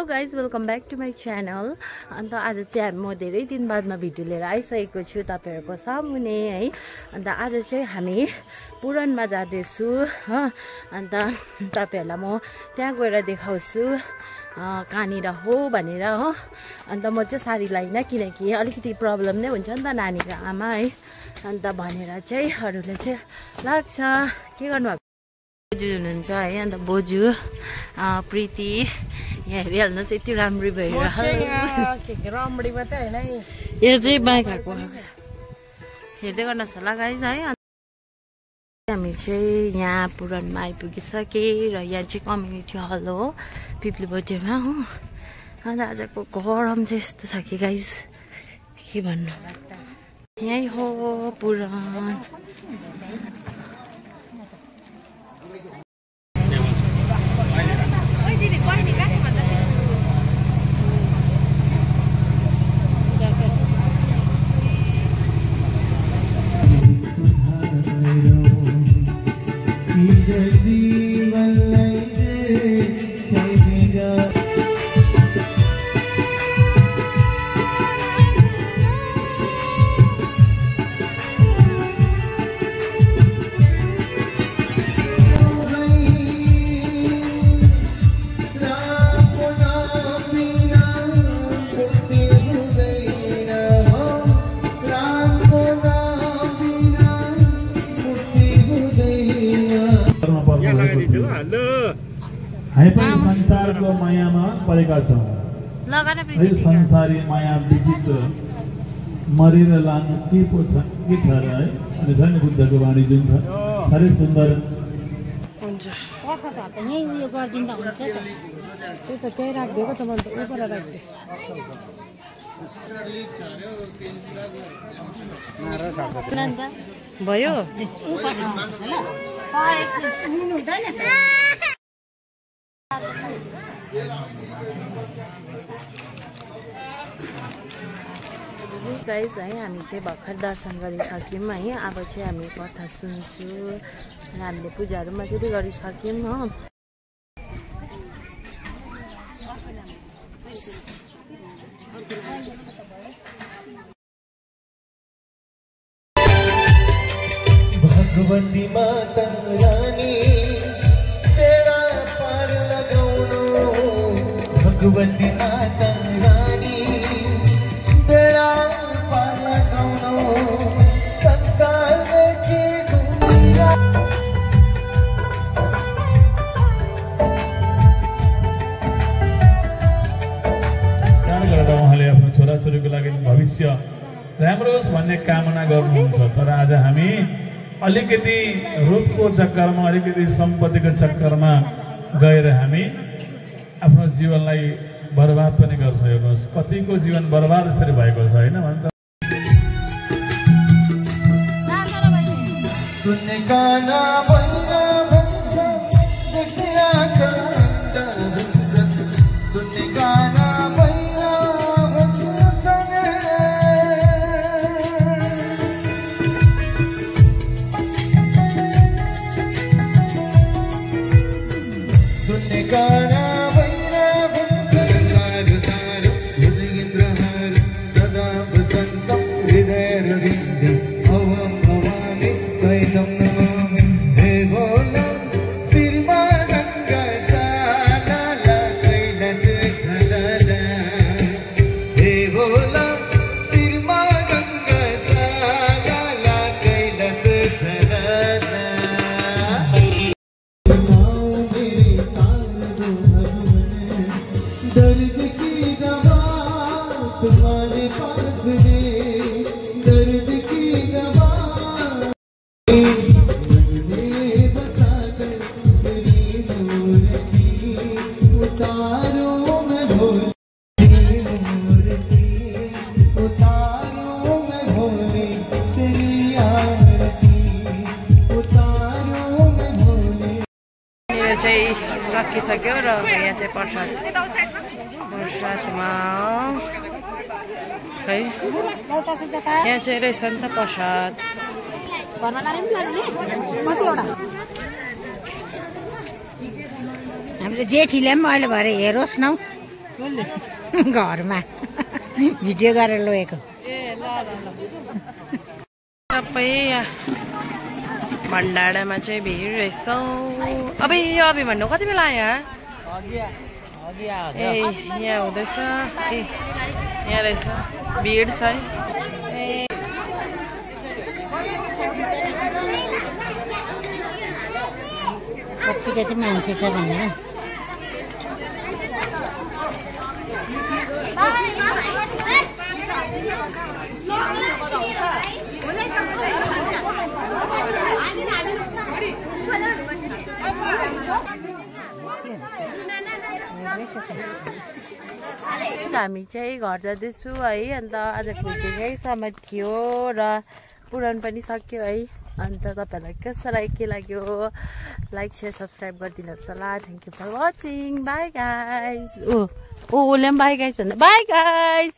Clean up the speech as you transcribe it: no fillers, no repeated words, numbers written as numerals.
Hello guys welcome back to my channel. अन्त आज चाहिँ म धेरै दिन बादमा भिडियो लिएर आइसकेको छु तपाईँहरूको सामुने है। अन्त आज चाहिँ हामी पुराणमा जाँदैछु हो। अन्त तपाईँहरूलाई म त्यहाँ गएर देखाउँछु कहाँनिर हो भनेर हो। अन्त म चाहिँ साडी लाइन किनकि अलिकति प्रब्लम नै हुन्छ नि त नानीको आमा है। अन्त भनेर चाहिँ अरूले चाहिँ लाग्छ के गर्नुभएको बोजू हुनुहुन्छ है। अन्त बोजू प्रीति यहाँ हेरिहाल्नुहोस् यति राम्री भएर यो चाहिँ बाइक आएको हेर्दै गर्नुहोस् होला गाइज है। हामी चाहिँ यहाँ पुराणमा आइपुगिसके र यहाँ चाहिँ कम्युनिटी हल हो पिपली बोटेमा हो। अन्त आजको गरम चाहिँ यस्तो छ कि गाइज के भन्नु। यही हो पुराण। संसारको मायामा परेका छौँ। संसारी माया विचित्र मरेर लानु के पो छ के छ र है। अनि झन् बुद्धको वाणी जुन छ साह्रै सुन्दर हुन्छ। यही उयो गरिदिँदा हुन्छ त त्यो त त्यही राखिदिएको त मैले त उपर राखिदिएँ भयो गाइज है। हामी चाहिँ भर्खर दर्शन गरिसक्यौँ है। अब चाहिँ हामी कथा सुन्छौँ र हामीले पूजाहरू मजाले गरिसक्यौँ हो। भगवती माता रानी तेरा पार लगाउनु। भगवती माता रानी तेरा पार लगाउनु। संसारकी दुनिया उहाँले आफ्नो छोराछोरीको लागि भविष्य राम्रो होस् भन्ने कामना गर्नुहुन्छ। तर आज हामी अलिकति रूपको चक्करमा अलिकति सम्पत्तिको चक्करमा गएर हामी आफ्नो जीवनलाई बर्बाद पनि गर्छौँ। हेर्नुहोस् कतिको जीवन बर्बाद यसरी भएको छ होइन भन्छ। सुन्ने गाना भन्छ देखिरा काण्ड भन्छ। सुन्ने गाना भन्छ सुन्ने गाना सकिसक्यो र यहाँ चाहिँ प्रसादमा खै यहाँ चाहिँ रहेछ नि त प्रसाद। हाम्रो जेठीले पनि अहिले भएर हेरोस् न घरमा भिडियो गरेर लगेको सबै यहाँ भण्डारामा चाहिँ भिड रहेछ अबे अबे भन्नु कति बेला आयो ए यहाँ हुँदैछ ए यहाँ रहेछ भिड छ है ए कतिको चाहिँ मान्छे छ भनेर हामी चाहिँ घर जाँदैछु है अन्त आजको भिडियो यहीसम्म थियो र पुराण पनि सक्यो है अन्त तपाईहरुलाई कस्तो के लाग्यो लाइक शेयर सब्स्क्राइब गरिदिनुहोस् होला thank you for watching bye guys ओ ओले बाइ गाइस भन्दा बाइ गाइस